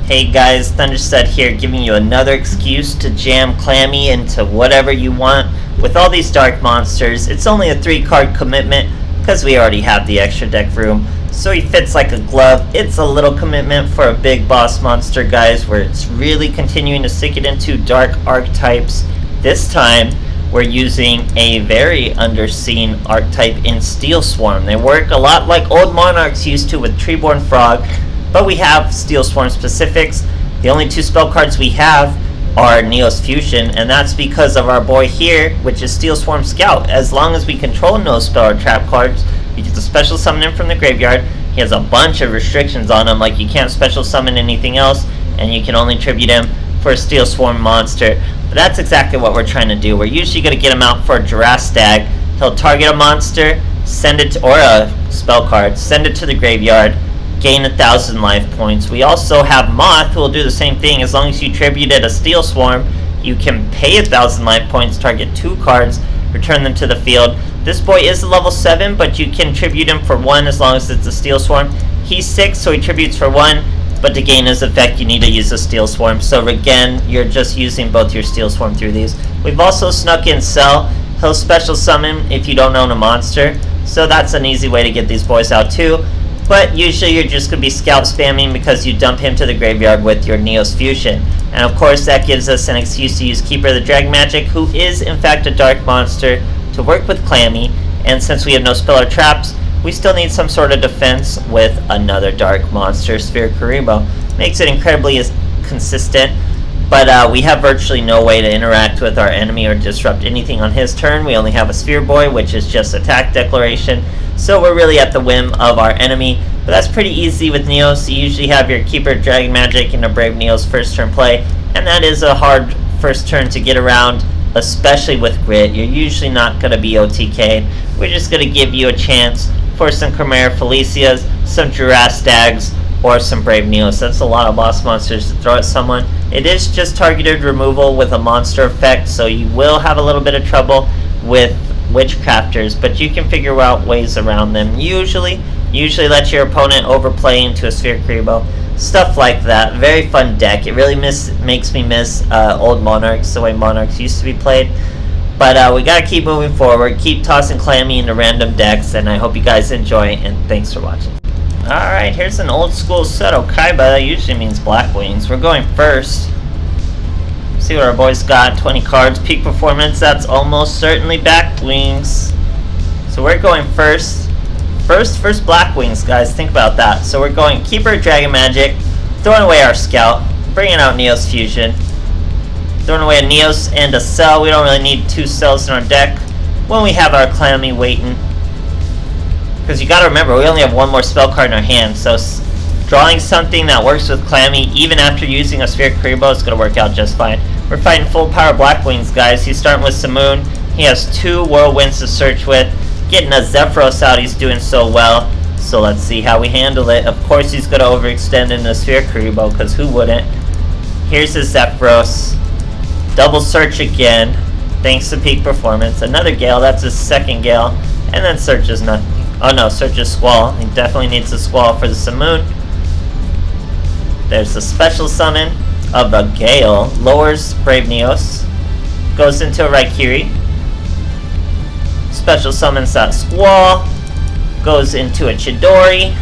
Hey guys, THUNDERSTUD here, giving you another excuse to jam Chlamy into whatever you want. With all these dark monsters, it's only a 3-card commitment because we already have the extra deck room, so he fits like a glove. It's a little commitment for a big boss monster, guys, where it's really continuing to stick it into dark archetypes. This time, we're using a very underseen archetype in STEELSWARM. They work a lot like old Monarchs used to with Treeborn Frog, but we have STEELSWARM specifics. The only 2 spell cards we have are Neos Fusion, and that's because of our boy here, which is STEELSWARM Scout. As long as we control no spell or trap cards, you get to special summon him from the graveyard. He has a bunch of restrictions on him, like you can't special summon anything else, and you can only tribute him for a STEELSWARM monster. But that's exactly what we're trying to do. We're usually going to get him out for a Durastag. He'll target a monster, send it to, or a spell card, send it to the graveyard, gain 1,000 life points. We also have Moth, who will do the same thing. As long as you tributed a STEELSWARM, you can pay 1,000 life points, target 2 cards, return them to the field. This boy is a level 7, but you can tribute him for 1 as long as it's a STEELSWARM. He's 6, so he tributes for 1, but to gain his effect, you need to use a STEELSWARM. So again, you're just using both your STEELSWARM through these. We've also snuck in Cell. He'll special summon if you don't own a monster, so that's an easy way to get these boys out too. But usually you're just going to be scout spamming because you dump him to the graveyard with your Neos Fusion. And of course that gives us an excuse to use Keeper the Drag Magic, who is in fact a dark monster, to work with Chlamy. And since we have no spell or traps, we still need some sort of defense with another dark monster, Sphere Kuriboh. Makes it incredibly consistent, but we have virtually no way to interact with our enemy or disrupt anything on his turn. We only have a Sphere Boy, which is just attack declaration. So we're really at the whim of our enemy, but that's pretty easy with Neos. You usually have your Keeper Dragon Magic and a Brave Neos first turn play, and that is a hard first turn to get around, especially with Grit. You're usually not going to be OTK'd. We're just going to give you a chance for some Chimera Felicias, some Durastags, or some Brave Neos. That's a lot of boss monsters to throw at someone. It is just targeted removal with a monster effect, so you will have a little bit of trouble with Witchcrafters, but you can figure out ways around them. Usually let your opponent overplay into a Sphere Kuriboh, stuff like that. Very fun deck. It really makes me miss old Monarchs, the way Monarchs used to be played. But we gotta keep moving forward, keep tossing Chlamy into random decks, and I hope you guys enjoy, and thanks for watching. Alright, here's an old school Seto Kaiba. That usually means Black Wings. We're going first. See what our boys got. 20 cards. Peak Performance. That's almost certainly Back Wings. So we're going first. First Black Wings, guys. Think about that. So we're going Keeper Dragon Magic. Throwing away our Scout. Bringing out Neos Fusion. Throwing away a Neos and a Cell. We don't really need 2 cells in our deck when we have our Chlamy waiting. Because you gotta remember, we only have 1 more spell card in our hand. So drawing something that works with Chlamy, even after using a Sphere Kuriboh, is going to work out just fine. We're fighting full power Black Wings, guys. He's starting with Simoon. He has 2 Whirlwinds to search with. Getting a Zephyros out, he's doing so well. So let's see how we handle it. Of course he's going to overextend into Sphere Kuriboh, because who wouldn't? Here's his Zephyros. Double search again, thanks to Peak Performance. Another Gale, that's his 2nd Gale. And then searches nothing. Oh no, searches Squall. He definitely needs a Squall for the Simoon. There's a special summon of a Gale. Lowers Brave Neos. Goes into a Raikiri. Special summons that Squall. Goes into a Chidori.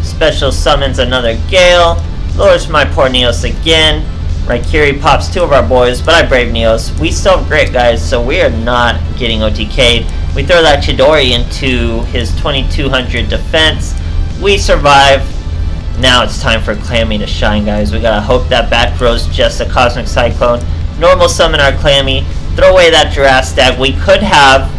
Special summons another Gale. Lowers my poor Neos again. Raikiri pops 2 of our boys, but I Brave Neos. We still have Grit, guys, so we are not getting OTK'd. We throw that Chidori into his 2200 defense. We survive. Now it's time for Chlamy to shine, guys. We gotta hope that back throw's just a Cosmic Cyclone. Normal summon our Chlamy. Throw away that Durastag. We could have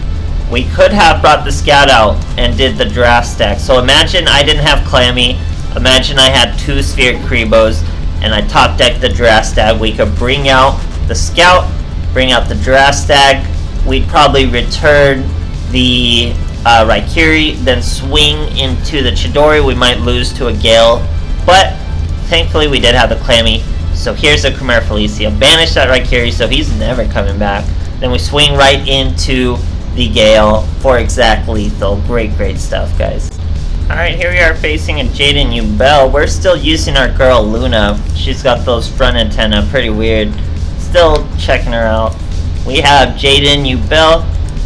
brought the Scout out and did the Durastag. So imagine I didn't have Chlamy. Imagine I had 2 Sphere Kuribohs and I top decked the Durastag. We could bring out the Scout, bring out the Durastag. We'd probably return the Raikiri, then swing into the Chidori. We might lose to a Gale, but thankfully we did have the Chlamy. So here's a Chimera Felicia. Banish that Raikiri, so he's never coming back. Then we swing right into the Gale for exact lethal. Great stuff, guys. Alright, here we are facing a Jaden Ubel. We're still using our girl Luna. She's got those front antenna, pretty weird. Still checking her out. We have Jaden Ubel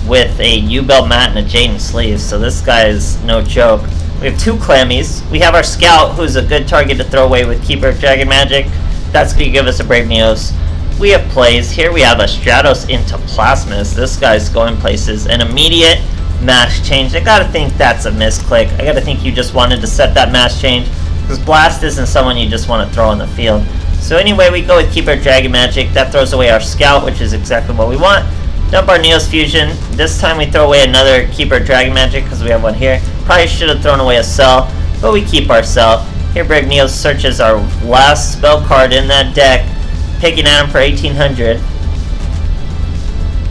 with a Ubel mat and a Jaden sleeve, so this guy is no joke. We have two Chlami's. We have our Scout, who's a good target to throw away with Keeper of Dragon Magic. That's going to give us a Brave Neos. We have plays. Here we have a Stratos into Plasmus. This guy's going places. An immediate mash change. I gotta think that's a misclick. I gotta think you just wanted to set that mash change, because Blast isn't someone you just want to throw on the field. So anyway, we go with Keeper of Dragon Magic. That throws away our Scout, which is exactly what we want. Dump our Neos Fusion. This time we throw away another Keeper of Dragon Magic, because we have one here. Probably should have thrown away a Cell, but we keep our Cell. Here Brave Neos searches our last spell card in that deck, picking at him for 1800.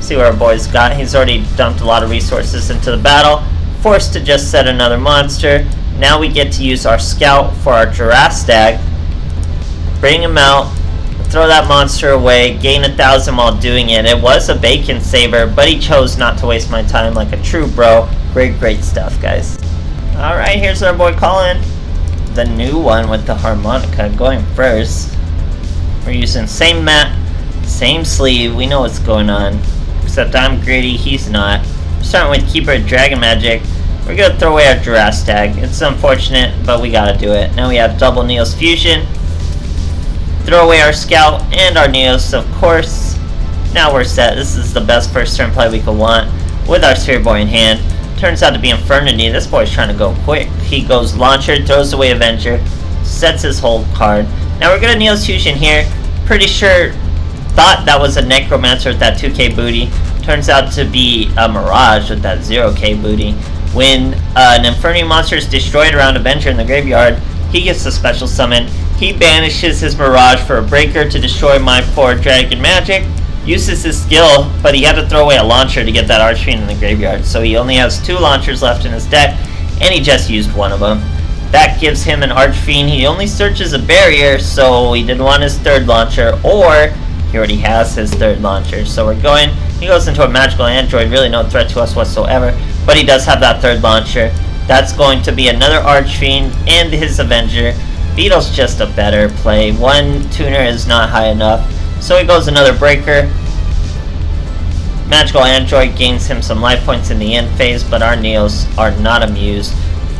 See what our boy's got. He's already dumped a lot of resources into the battle. Forced to just set another monster. Now we get to use our Scout for our Girastag. Bring him out. Throw that monster away. Gain 1,000 while doing it. It was a bacon saver, but he chose not to waste my time like a true bro. Great stuff, guys. Alright, here's our boy Colin. The new one with the harmonica going first. We're using same mat, same sleeve. We know what's going on. Except I'm greedy, he's not. Starting with Keeper of Dragon Magic. We're gonna throw away our Girastag. It's unfortunate, but we gotta do it. Now we have double Neos Fusion. Throw away our Scout and our Neos, of course. Now we're set. This is the best first turn play we could want with our Sphere Boy in hand. Turns out to be Infernity. This boy's trying to go quick. He goes Launcher, throws away Avenger, sets his hold card. Now we're gonna Neos Fusion here. Pretty sure thought that was a Necromancer with that 2k booty. Turns out to be a Mirage with that 0k booty. When an Infernity monster is destroyed around Avenger in the graveyard, he gets the special summon. He banishes his Mirage for a breaker to destroy my poor Dragon Magic. Uses his skill, but he had to throw away a launcher to get that Archfiend in the graveyard. So he only has 2 launchers left in his deck, and he just used one of them. That gives him an Archfiend. He only searches a barrier, so he didn't want his 3rd launcher, or he already has his 3rd launcher. So we're going, he goes into a Magical Android, really no threat to us whatsoever, but he does have that 3rd launcher. That's going to be another Archfiend and his Avenger. Beetle's just a better play. 1 tuner is not high enough. So he goes another Breaker. Magical Android gains him some life points in the end phase, but our Neos are not amused.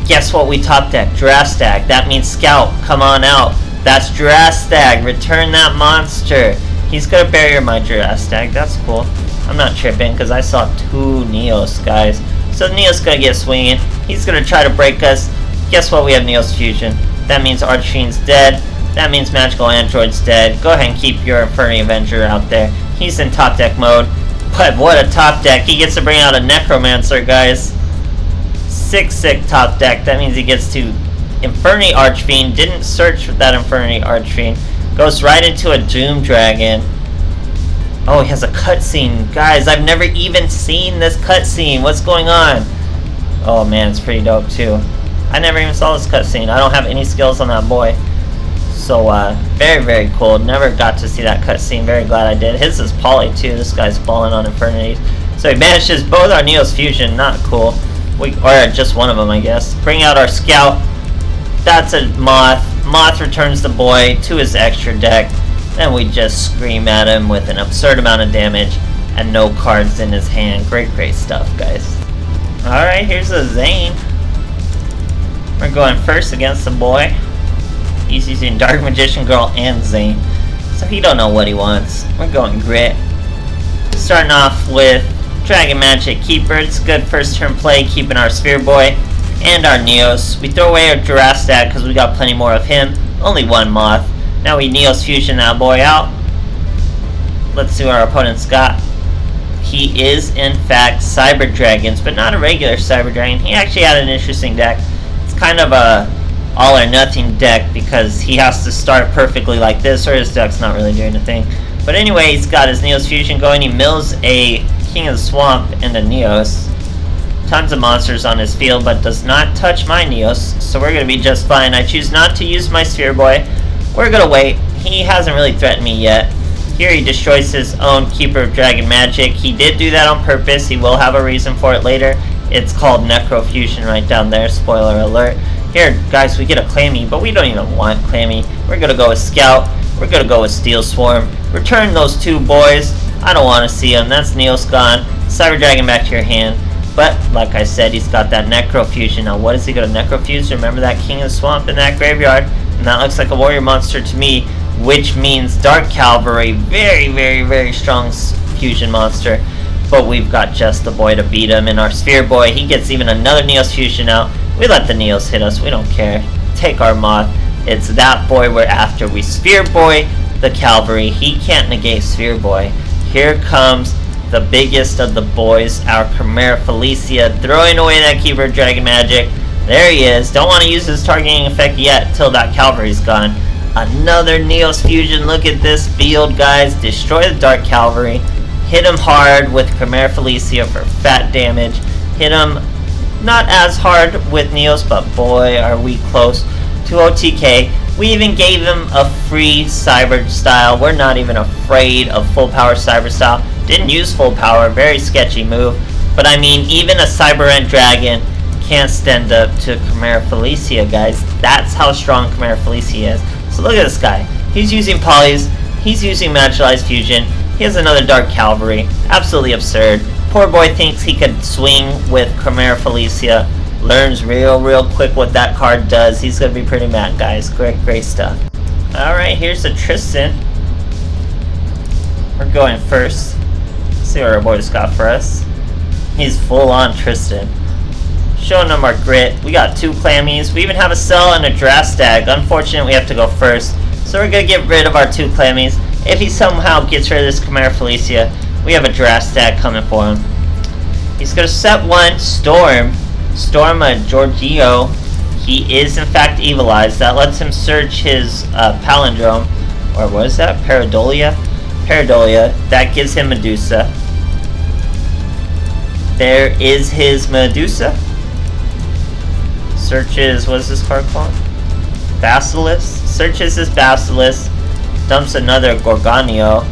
Guess what we top deck? Girastag. That means Scout, come on out. That's Girastag. Return that monster. He's gonna barrier my Girastag. That's cool. I'm not tripping because I saw 2 Neos, guys. So Neos gonna get swinging. He's gonna try to break us. Guess what? We have Neos Fusion. That means Archfiend's dead. That means Magical Android's dead. Go ahead and keep your Infernity Avenger out there. He's in top deck mode. But what a top deck. He gets to bring out a Necromancer, guys. Sick top deck. That means he gets to Infernity Archfiend. Didn't search for that Infernity Archfiend. Goes right into a Doom Dragon. Oh, he has a cutscene. Guys, I've never even seen this cutscene. What's going on? Oh man, it's pretty dope too. I never even saw this cutscene. I don't have any skills on that boy. So, very cool. Never got to see that cutscene. Very glad I did. His is Poly too. This guy's balling on Infernity. So he banishes both our Neos Fusion. Not cool. Or just one of them, I guess. Bring out our Scout. That's a Moth. Moth returns the boy to his extra deck. Then we just scream at him with an absurd amount of damage and no cards in his hand. Great stuff, guys. Alright, here's a Zayn. We're going first against the boy. He's using Dark Magician Girl and Zayn, so he don't know what he wants. We're going Grit. Starting off with Dragon Magic Keeper. It's good first turn play, keeping our Sphere Boy and our Neos. We throw away our Girastag because we got plenty more of him. Only 1 Moth. Now we Neos Fusion that boy out. Let's see what our opponent's got. He is in fact Cyber Dragons, but not a regular Cyber Dragon. He actually had an interesting deck. It's kind of a all or nothing deck because he has to start perfectly like this or his deck's not really doing a thing. But anyway, he's got his Neos Fusion going. He mills a King of the Swamp and a Neos. Tons of monsters on his field, but does not touch my Neos, so we're going to be just fine. I choose not to use my Sphere Boy. We're going to wait. He hasn't really threatened me yet. Here he destroys his own Keeper of Dragon Magic. He did do that on purpose. He will have a reason for it later. It's called Necrofusion right down there, spoiler alert. Here, guys, we get a Chlamy, but we don't even want Chlamy. We're gonna go with Scout. We're gonna go with STEELSWARM. Return those two boys. I don't want to see them. That's Neos gone. Cyber Dragon back to your hand. But, like I said, he's got that Necrofusion. Now, what is he gonna Necrofuse? Remember that King of the Swamp in that graveyard? And that looks like a Warrior Monster to me, which means Dark Cavalry. Very, very, very strong fusion monster. But we've got just the boy to beat him. And our Sphere Boy, he gets even another Neos Fusion out. We let the Neos hit us. We don't care. Take our Moth. It's that boy we're after. We Sphere Boy the Cavalry. He can't negate Sphere Boy. Here comes the biggest of the boys, our Chimera Felicia, throwing away that Keeper Dragon Magic. There he is. Don't want to use his targeting effect yet till that Cavalry's gone. Another Neos Fusion. Look at this field, guys. Destroy the Dark Cavalry. Hit him hard with Chimera Felicia for fat damage. Hit him not as hard with Neos, but boy, are we close to OTK. We even gave him a free Cyber Style. We're not even afraid of full power Cyber Style. Didn't use full power, very sketchy move. But I mean, even a Cyber End Dragon can't stand up to Chimera Felicia, guys. That's how strong Chimera Felicia is. So look at this guy. He's using Polys. He's using Magicalized Fusion. He has another Dark Cavalry. Absolutely absurd. Poor boy thinks he could swing with Chimera Felicia. Learns real quick what that card does. He's going to be pretty mad, guys. Great stuff. Alright, here's a Tristan. We're going first. Let's see what our boy's got for us. He's full on Tristan. Showing them our grit. We got 2 Clammies. We even have a Cell and a Drastag. Unfortunately, we have to go first. So we're going to get rid of our 2 Clammies. If he somehow gets rid of this Chimera Felicia, we have a Drastag coming for him. He's going to set 1 Storm. Storm a Giorgio. He is in fact evilized. That lets him search his Palindrome. Or what is that? Pareidolia? Pareidolia. That gives him Medusa. There is his Medusa. Searches, what is this card called? Basilisk. Searches his Basilisk. Dumps another Gorgonio.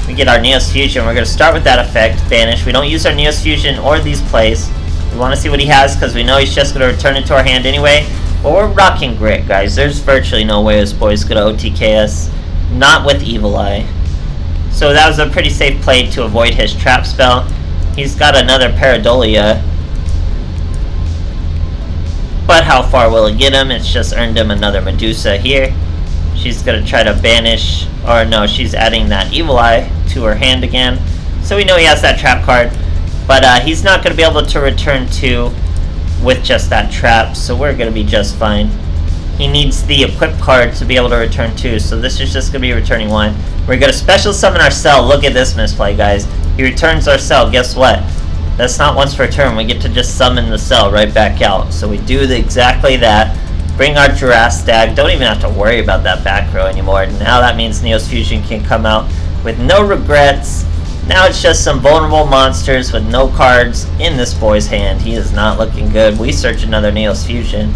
We get our Neos Fusion. We're going to start with that effect. Banish. We don't use our Neos Fusion or these plays. We want to see what he has because we know he's just going to return it to our hand anyway. But we're rocking grit, guys. There's virtually no way this boy's going to OTK us. Not with Evil Eye. So that was a pretty safe play to avoid his trap spell. He's got another Pareidolia. But how far will it get him? It's just earned him another Medusa here. She's going to try to banish, or no, she's adding that Evil Eye to her hand again. So we know he has that trap card, but he's not going to be able to return 2 with just that trap, so we're going to be just fine. He needs the equip card to be able to return 2, so this is just going to be returning 1. We're going to special summon our Cell. Look at this misplay, guys. He returns our Cell. Guess what? That's not once per turn. We get to just summon the Cell right back out. So we do exactly that. Bring our Drastag. Don't even have to worry about that back row anymore. Now that means Neos Fusion can come out with no regrets. Now it's just some vulnerable monsters with no cards in this boy's hand. He is not looking good. We search another Neos Fusion.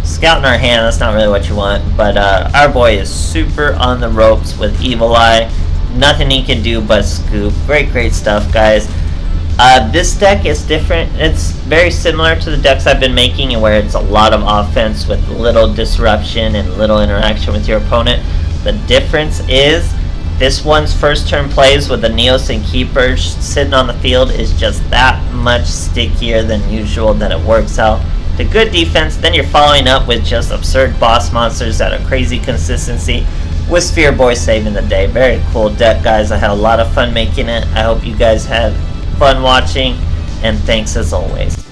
Scout in our hand, that's not really what you want. But our boy is super on the ropes with Evil Eye. Nothing he can do but scoop. Great stuff, guys. This deck is different. It's very similar to the decks I've been making, where it's a lot of offense with little disruption and little interaction with your opponent. The difference is this one's first turn plays with the Neos and Keepers sitting on the field is just that much stickier than usual that it works out. The good defense, then you're following up with just absurd boss monsters at a crazy consistency with Sphere Boy saving the day. Very cool deck, guys. I had a lot of fun making it. I hope you guys had fun watching, and thanks as always.